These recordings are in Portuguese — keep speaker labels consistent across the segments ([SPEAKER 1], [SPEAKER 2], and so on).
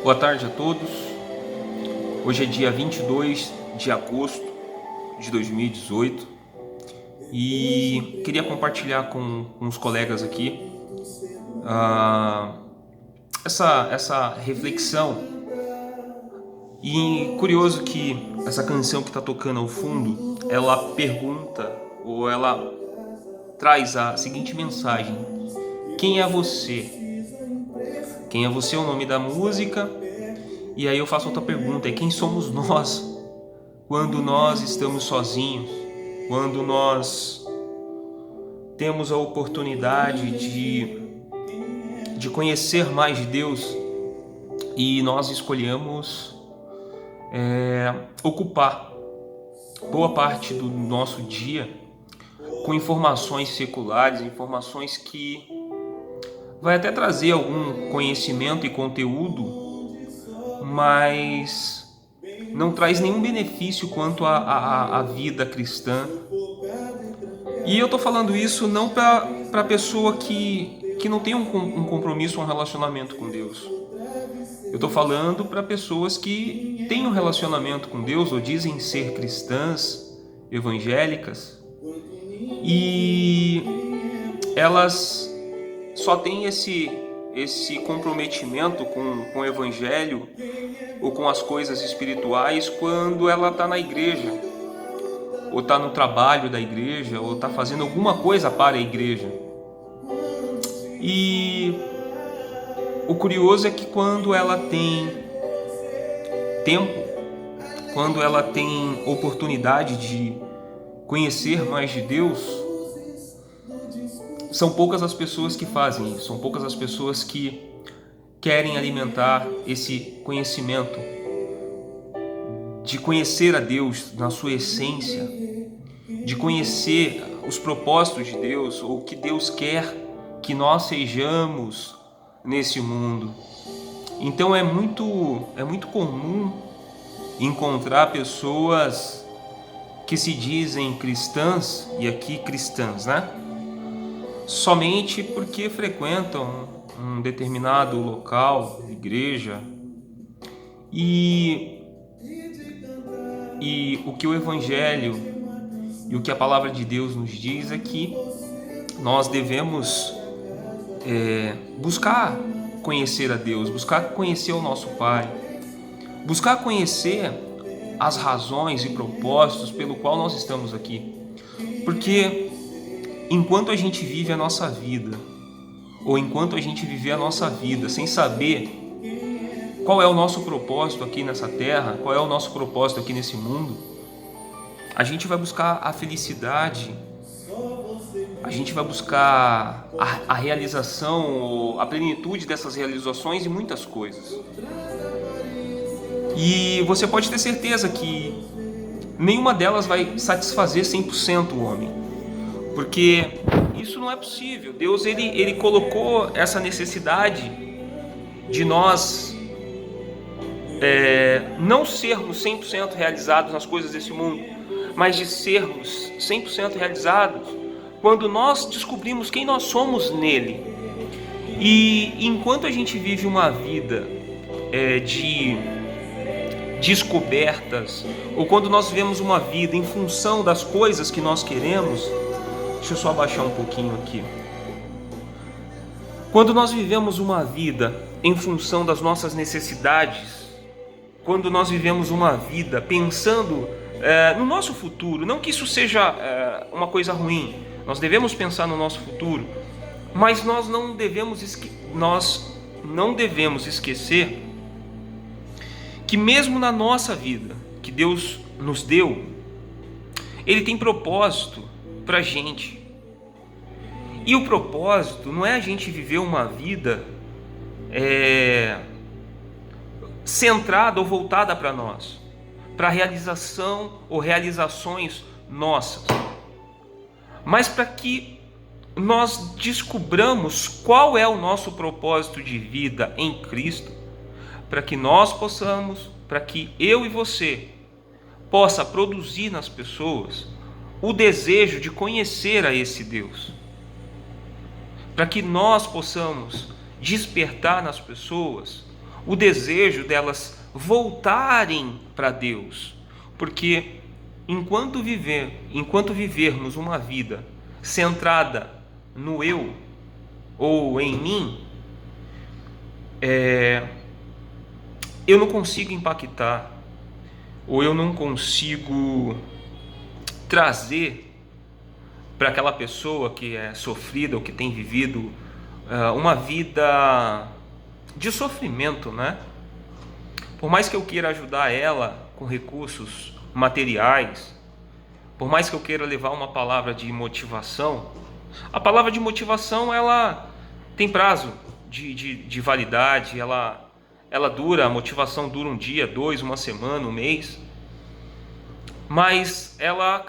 [SPEAKER 1] Boa tarde a todos. Hoje é dia 22 de agosto de 2018 e queria compartilhar com os colegas aqui essa reflexão. E curioso que essa canção que está tocando ao fundo, ela pergunta ou ela traz a seguinte mensagem: quem é você? Quem é você é o nome da música. E aí eu faço outra pergunta: é quem somos nós quando nós estamos sozinhos, quando nós temos a oportunidade de conhecer mais de Deus e nós escolhemos ocupar boa parte do nosso dia com informações seculares, informações que vai até trazer algum conhecimento e conteúdo, mas não traz nenhum benefício quanto à vida cristã. E eu tô falando isso não para pessoa que não tem um compromisso, um relacionamento com Deus. Eu tô falando para pessoas que têm um relacionamento com Deus ou dizem ser cristãs, evangélicas, e elas só têm esse comprometimento com o evangelho ou com as coisas espirituais quando ela está na igreja, ou está no trabalho da igreja, ou está fazendo alguma coisa para a igreja. E o curioso é que quando ela tem tempo, quando ela tem oportunidade de conhecer mais de Deus, são poucas as pessoas que fazem isso, são poucas as pessoas que querem alimentar esse conhecimento, de conhecer a Deus na sua essência, de conhecer os propósitos de Deus, ou o que Deus quer que nós sejamos nesse mundo. Então é muito comum encontrar pessoas que se dizem cristãs, e aqui cristãs, né? Somente porque frequentam um determinado local, igreja, e o que o Evangelho e o que a Palavra de Deus nos diz é que nós devemos buscar conhecer a Deus, buscar conhecer o nosso Pai, buscar conhecer as razões e propósitos pelo qual nós estamos aqui. Porque enquanto a gente vive a nossa vida, ou enquanto a gente viver a nossa vida sem saber qual é o nosso propósito aqui nessa terra, qual é o nosso propósito aqui nesse mundo, a gente vai buscar a felicidade, a gente vai buscar a realização, a plenitude dessas realizações e muitas coisas. E você pode ter certeza que nenhuma delas vai satisfazer 100% o homem, porque isso não é possível. Deus ele colocou essa necessidade de nós não sermos 100% realizados nas coisas desse mundo, mas de sermos 100% realizados quando nós descobrimos quem nós somos nele. E enquanto a gente vive uma vida de descobertas, ou quando nós vivemos uma vida em função das coisas que nós queremos, deixa eu só abaixar um pouquinho aqui. Quando nós vivemos uma vida em função das nossas necessidades, quando nós vivemos uma vida pensando no nosso futuro, não que isso seja uma coisa ruim, nós devemos pensar no nosso futuro, mas nós não devemos esquecer que mesmo na nossa vida, que Deus nos deu, Ele tem propósito para a gente. E o propósito não é a gente viver uma vida centrada ou voltada para nós, para realização ou realizações nossas, mas para que nós descubramos qual é o nosso propósito de vida em Cristo, para que nós possamos, para que eu e você possa produzir nas pessoas o desejo de conhecer a esse Deus, para que nós possamos despertar nas pessoas o desejo delas voltarem para Deus, porque enquanto vivermos uma vida centrada no eu ou em mim, eu não consigo impactar, ou eu não consigo trazer para aquela pessoa que é sofrida ou que tem vivido uma vida de sofrimento, né? Por mais que eu queira ajudar ela com recursos materiais, por mais que eu queira levar uma palavra de motivação, a palavra de motivação ela tem prazo de validade, ela dura, a motivação dura um dia, 2, uma semana, um mês, mas ela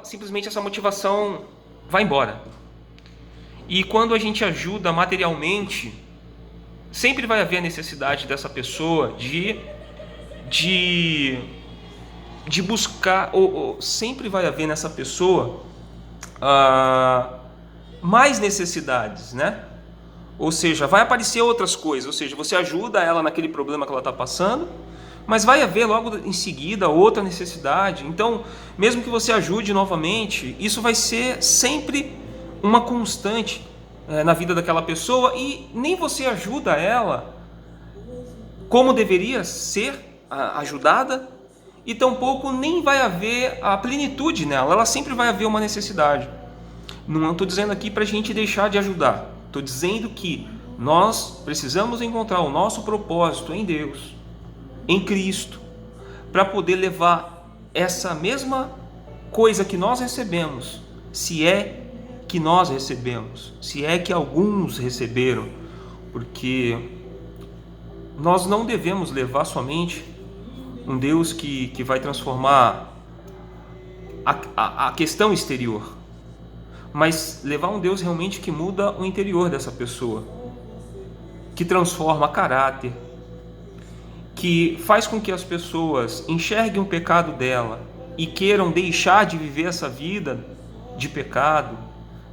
[SPEAKER 1] simplesmente, essa motivação vai embora. E quando a gente ajuda materialmente, sempre vai haver a necessidade dessa pessoa de buscar, ou sempre vai haver nessa pessoa mais necessidades, né? Ou seja, vai aparecer outras coisas, ou seja, você ajuda ela naquele problema que ela está passando, mas vai haver logo em seguida outra necessidade. Então, mesmo que você ajude novamente, isso vai ser sempre uma constante na vida daquela pessoa, e nem você ajuda ela como deveria ser ajudada, e tampouco nem vai haver a plenitude nela, ela sempre vai haver uma necessidade. Não estou dizendo aqui para a gente deixar de ajudar, estou dizendo que nós precisamos encontrar o nosso propósito em Deus, em Cristo, para poder levar essa mesma coisa que nós recebemos, se é que nós recebemos, se é que alguns receberam, porque nós não devemos levar somente um Deus que vai transformar a questão exterior, mas levar um Deus realmente que muda o interior dessa pessoa, que transforma caráter, que faz com que as pessoas enxerguem o pecado dela e queiram deixar de viver essa vida de pecado,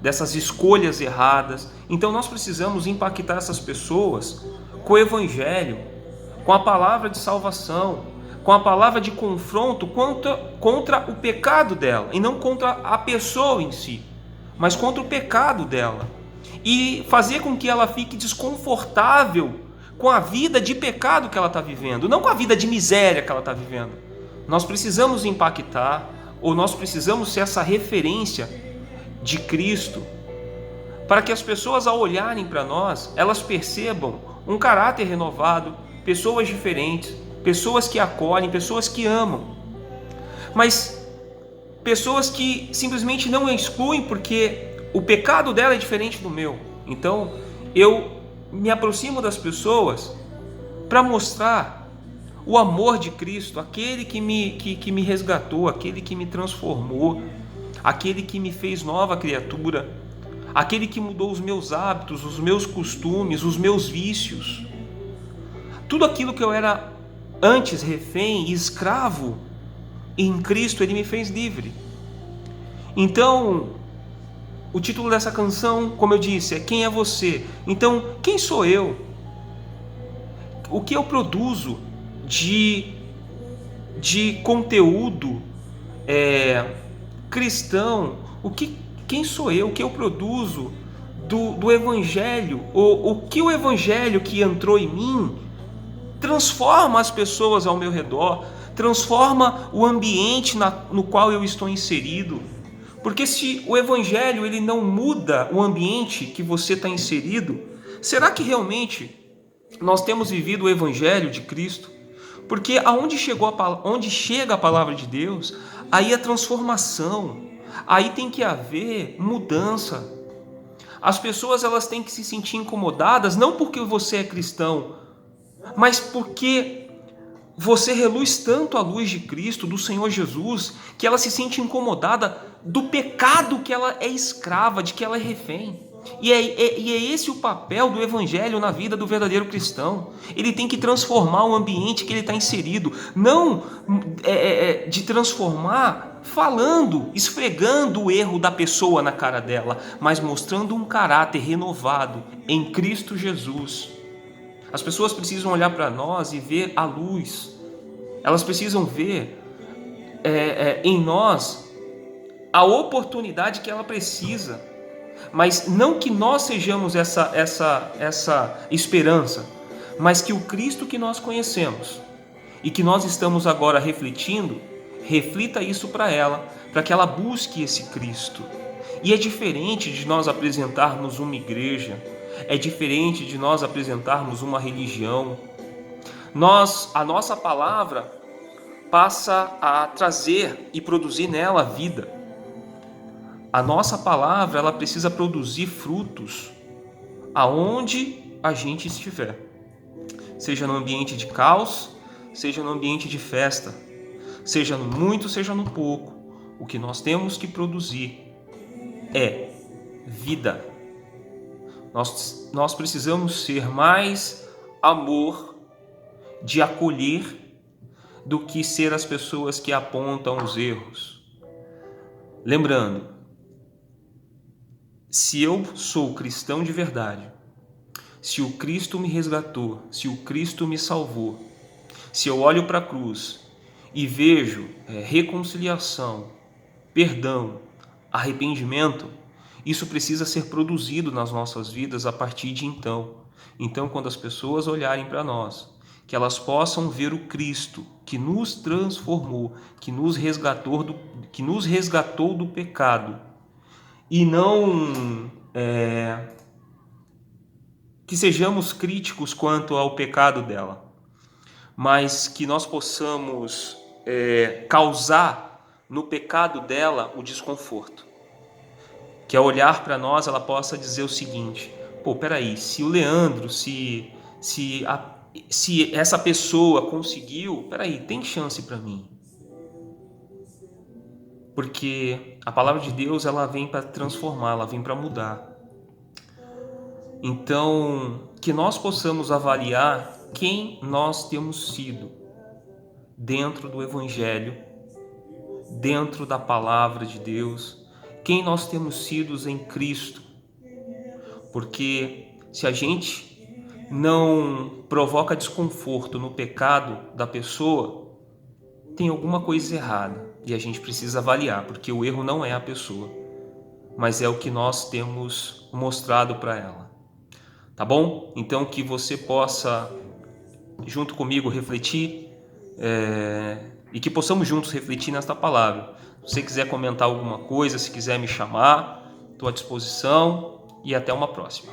[SPEAKER 1] dessas escolhas erradas. Então nós precisamos impactar essas pessoas com o Evangelho, com a palavra de salvação, com a palavra de confronto contra o pecado dela, e não contra a pessoa em si, mas contra o pecado dela, e fazer com que ela fique desconfortável com a vida de pecado que ela está vivendo, não com a vida de miséria que ela está vivendo. Nós precisamos impactar, ou nós precisamos ser essa referência de Cristo, para que as pessoas, ao olharem para nós, elas percebam um caráter renovado, pessoas diferentes, pessoas que acolhem, pessoas que amam, mas pessoas que simplesmente não a excluem porque o pecado dela é diferente do meu. Então eu me aproximo das pessoas para mostrar o amor de Cristo, aquele que me resgatou, aquele que me transformou, aquele que me fez nova criatura, aquele que mudou os meus hábitos, os meus costumes, os meus vícios. Tudo aquilo que eu era antes refém e escravo, em Cristo Ele me fez livre. Então, o título dessa canção, como eu disse, é Quem é Você? Então, quem sou eu? O que eu produzo de conteúdo cristão? Quem sou eu? O que eu produzo do Evangelho? O que o Evangelho que entrou em mim transforma as pessoas ao meu redor, transforma o ambiente no qual eu estou inserido. Porque se o Evangelho ele não muda o ambiente que você está inserido, será que realmente nós temos vivido o Evangelho de Cristo? Porque onde chega a palavra de Deus, aí é transformação, aí tem que haver mudança. As pessoas elas têm que se sentir incomodadas, não porque você é cristão, mas porque você reluz tanto a luz de Cristo, do Senhor Jesus, que ela se sente incomodada do pecado que ela é escrava, de que ela é refém. E é esse o papel do Evangelho na vida do verdadeiro cristão. Ele tem que transformar o ambiente que ele está inserido, não de transformar falando, esfregando o erro da pessoa na cara dela, mas mostrando um caráter renovado em Cristo Jesus. As pessoas precisam olhar para nós e ver a luz. Elas precisam ver em nós a oportunidade que ela precisa. Mas não que nós sejamos essa esperança, mas que o Cristo que nós conhecemos e que nós estamos agora refletindo, reflita isso para ela, para que ela busque esse Cristo. E é diferente de nós apresentarmos uma igreja, é diferente de nós apresentarmos uma religião. A nossa palavra passa a trazer e produzir nela vida. A nossa palavra, ela precisa produzir frutos aonde a gente estiver. Seja no ambiente de caos, seja no ambiente de festa, seja no muito, seja no pouco. O que nós temos que produzir é vida. Nós precisamos ser mais amor de acolher do que ser as pessoas que apontam os erros. Lembrando, se eu sou cristão de verdade, se o Cristo me resgatou, se o Cristo me salvou, se eu olho para a cruz e vejo reconciliação, perdão, arrependimento, isso precisa ser produzido nas nossas vidas a partir de então. Então, quando as pessoas olharem para nós, que elas possam ver o Cristo que nos transformou, que nos resgatou do pecado, e não que sejamos críticos quanto ao pecado dela, mas que nós possamos causar no pecado dela o desconforto. Que ao olhar para nós ela possa dizer o seguinte: pô, peraí, se o Leandro, se essa pessoa conseguiu, peraí, tem chance para mim. Porque a palavra de Deus, ela vem para transformar, ela vem para mudar. Então, que nós possamos avaliar quem nós temos sido dentro do Evangelho, dentro da palavra de Deus, quem nós temos sido em Cristo. Porque se a gente não provoca desconforto no pecado da pessoa, tem alguma coisa errada e a gente precisa avaliar, porque o erro não é a pessoa, mas é o que nós temos mostrado para ela. Tá bom? Então que você possa, junto comigo, refletir e que possamos juntos refletir nesta palavra. Se você quiser comentar alguma coisa, se quiser me chamar, estou à disposição e até uma próxima.